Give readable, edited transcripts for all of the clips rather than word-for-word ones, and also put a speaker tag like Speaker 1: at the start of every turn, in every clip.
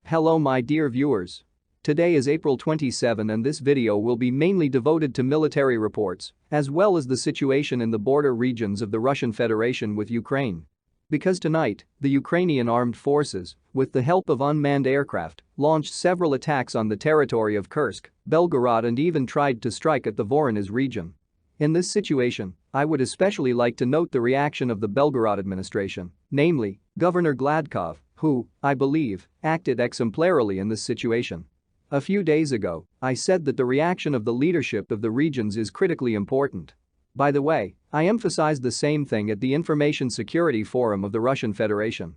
Speaker 1: Hello my dear viewers. Today is April 27 and this video will be mainly devoted to military reports, as well as the situation in the border regions of the Russian Federation with Ukraine. Because tonight, the Ukrainian armed forces, with the help of unmanned aircraft, launched several attacks on the territory of Kursk, Belgorod and even tried to strike at the Voronezh region. In this situation, I would especially like to note the reaction of the Belgorod administration, namely, Governor Gladkov, who, I believe, acted exemplarily in this situation. A few days ago, I said that the reaction of the leadership of the regions is critically important. By the way, I emphasized the same thing at the Information Security Forum of the Russian Federation.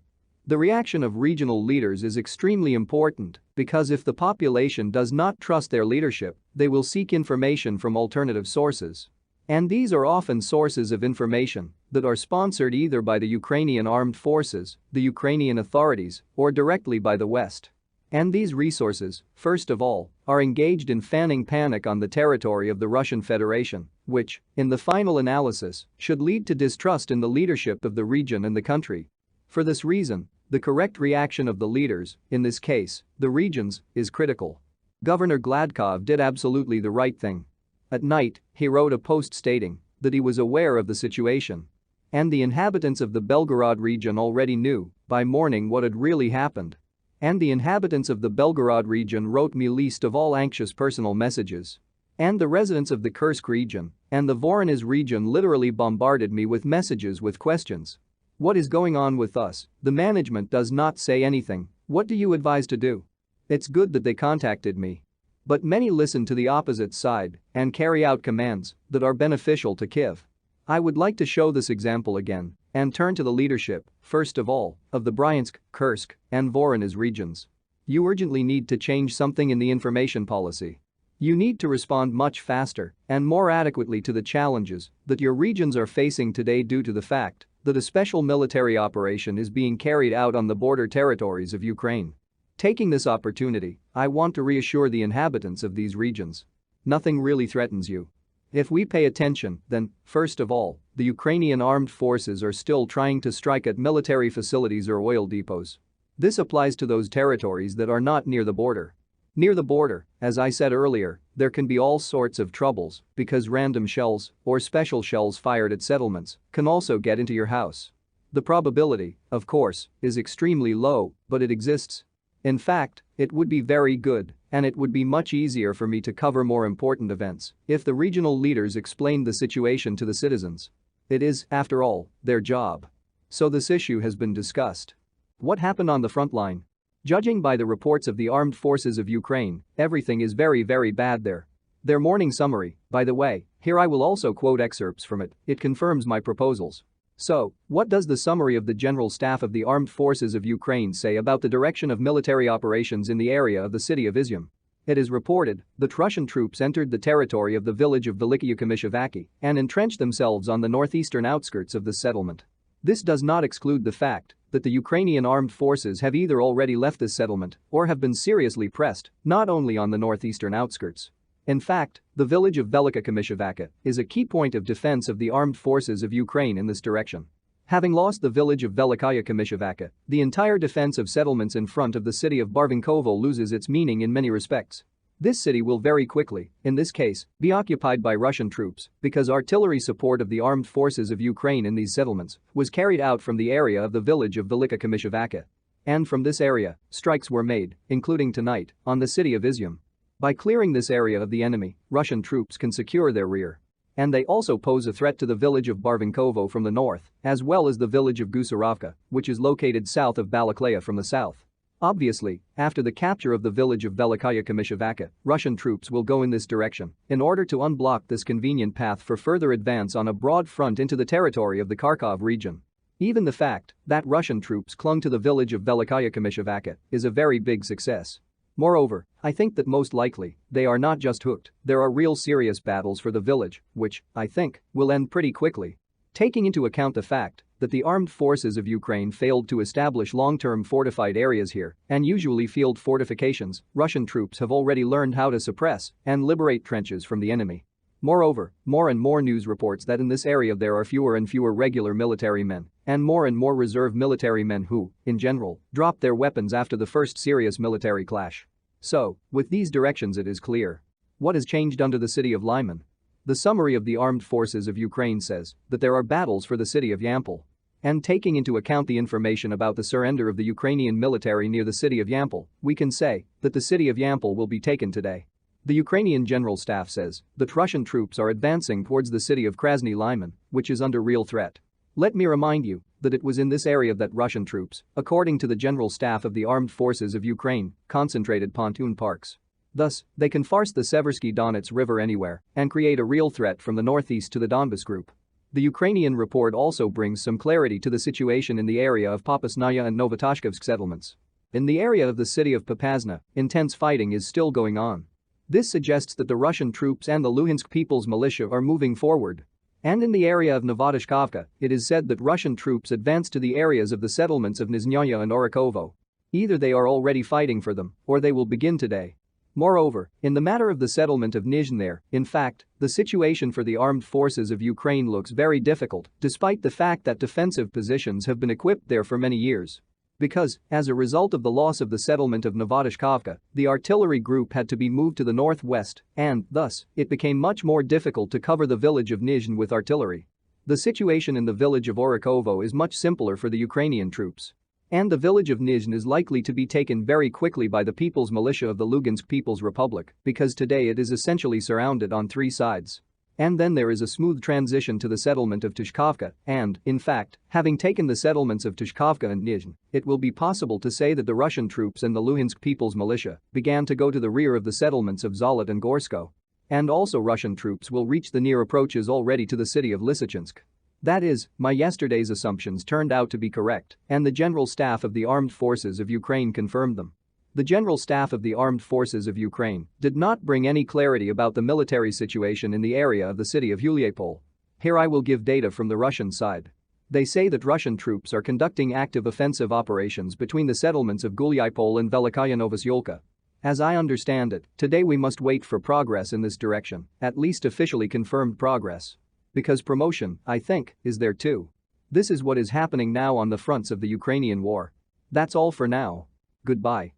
Speaker 1: The reaction of regional leaders is extremely important because if the population does not trust their leadership, they will seek information from alternative sources. And these are often sources of information that are sponsored either by the Ukrainian armed forces, the Ukrainian authorities, or directly by the West. And these resources, first of all, are engaged in fanning panic on the territory of the Russian Federation, which, in the final analysis, should lead to distrust in the leadership of the region and the country. For this reason, the correct reaction of the leaders, in this case, the regions, is critical. Governor Gladkov did absolutely the right thing. At night, he wrote a post stating that he was aware of the situation. And the inhabitants of the Belgorod region already knew, by morning, what had really happened. And the inhabitants of the Belgorod region wrote me least of all anxious personal messages. And the residents of the Kursk region and the Voronezh region literally bombarded me with messages with questions. What is going on with us? The management does not say anything. What do you advise to do? It's good that they contacted me. But many listen to the opposite side and carry out commands that are beneficial to Kiev. I would like to show this example again and turn to the leadership, first of all, of the Bryansk, Kursk, and Voronezh regions. You urgently need to change something in the information policy. You need to respond much faster and more adequately to the challenges that your regions are facing today due to the fact that a special military operation is being carried out on the border territories of Ukraine. Taking this opportunity, I want to reassure the inhabitants of these regions. Nothing really threatens you. If we pay attention, then, first of all, the Ukrainian armed forces are still trying to strike at military facilities or oil depots. This applies to those territories that are not near the border. Near the border, as I said earlier, there can be all sorts of troubles because random shells or special shells fired at settlements can also get into your house. The probability, of course, is extremely low, but it exists. In fact, it would be very good, and it would be much easier for me to cover more important events if the regional leaders explained the situation to the citizens. It is, after all, their job. So this issue has been discussed. What happened on the front line? Judging by the reports of the armed forces of Ukraine, everything is very bad there. Their morning summary, by the way, here I will also quote excerpts from it, it confirms my proposals. So, what does the summary of the General Staff of the Armed Forces of Ukraine say about the direction of military operations in the area of the city of Izyum? It is reported that Russian troops entered the territory of the village of Veliki and entrenched themselves on the northeastern outskirts of the settlement. This does not exclude the fact that the Ukrainian armed forces have either already left this settlement or have been seriously pressed, not only on the northeastern outskirts. In fact, the village of Veliki is a key point of defense of the armed forces of Ukraine in this direction. Having lost the village of Veliki, the entire defense of settlements in front of the city of Barvinkovo loses its meaning in many respects. This city will very quickly, in this case, be occupied by Russian troops because artillery support of the armed forces of Ukraine in these settlements was carried out from the area of the village of Veliki. And from this area, strikes were made, including tonight, on the city of Izyum. By clearing this area of the enemy, Russian troops can secure their rear. And they also pose a threat to the village of Barvinkovo from the north, as well as the village of Gusarovka, which is located south of Balakleya from the south. Obviously, after the capture of the village of Veliki, Russian troops will go in this direction in order to unblock this convenient path for further advance on a broad front into the territory of the Kharkov region. Even the fact that Russian troops clung to the village of Veliki is a very big success. Moreover, I think that most likely, they are not just hooked, there are real serious battles for the village, which, I think, will end pretty quickly. Taking into account the fact that the armed forces of Ukraine failed to establish long-term fortified areas here and usually field fortifications, Russian troops have already learned how to suppress and liberate trenches from the enemy. Moreover, more and more news reports that in this area there are fewer and fewer regular military men and more reserve military men who, in general, dropped their weapons after the first serious military clash. So, with these directions it is clear. What has changed under the city of Lyman? The summary of the armed forces of Ukraine says that there are battles for the city of Yampol. And taking into account the information about the surrender of the Ukrainian military near the city of Yampol, we can say that the city of Yampol will be taken today. The Ukrainian General Staff says that Russian troops are advancing towards the city of Krasny Lyman, which is under real threat. Let me remind you that it was in this area that Russian troops, according to the General Staff of the Armed Forces of Ukraine, concentrated pontoon parks. Thus, they can force the Seversky Donets River anywhere and create a real threat from the northeast to the Donbas Group. The Ukrainian report also brings some clarity to the situation in the area of Popasnaya and Novotashkovsk settlements. In the area of the city of Popasna, intense fighting is still going on. This suggests that the Russian troops and the Luhansk People's Militia are moving forward. And in the area of Novotashkovka, it is said that Russian troops advance to the areas of the settlements of Nizhnaya and Orakovo. Either they are already fighting for them, or they will begin today. Moreover, in the matter of the settlement of Nizhny, in fact, the situation for the armed forces of Ukraine looks very difficult, despite the fact that defensive positions have been equipped there for many years. Because, as a result of the loss of the settlement of Novotashkovka, the artillery group had to be moved to the northwest, and, thus, it became much more difficult to cover the village of Nizhny with artillery. The situation in the village of Orakovo is much simpler for the Ukrainian troops. And the village of Nizhny is likely to be taken very quickly by the People's Militia of the Lugansk People's Republic, because today it is essentially surrounded on three sides. And then there is a smooth transition to the settlement of Tushkovka, and, in fact, having taken the settlements of Tushkovka and Nizhny, it will be possible to say that the Russian troops and the Luhansk People's Militia began to go to the rear of the settlements of Zolot and Gorsko. And also Russian troops will reach the near approaches already to the city of Lysychansk. That is, my yesterday's assumptions turned out to be correct, and the General Staff of the Armed Forces of Ukraine confirmed them. The General Staff of the Armed Forces of Ukraine did not bring any clarity about the military situation in the area of the city of Yuliapol. Here I will give data from the Russian side. They say that Russian troops are conducting active offensive operations between the settlements of Gulyapol and Velikaya Novosyolka. As I understand it, today we must wait for progress in this direction, at least officially confirmed progress. Because promotion, I think, is there too. This is what is happening now on the fronts of the Ukrainian war. That's all for now. Goodbye.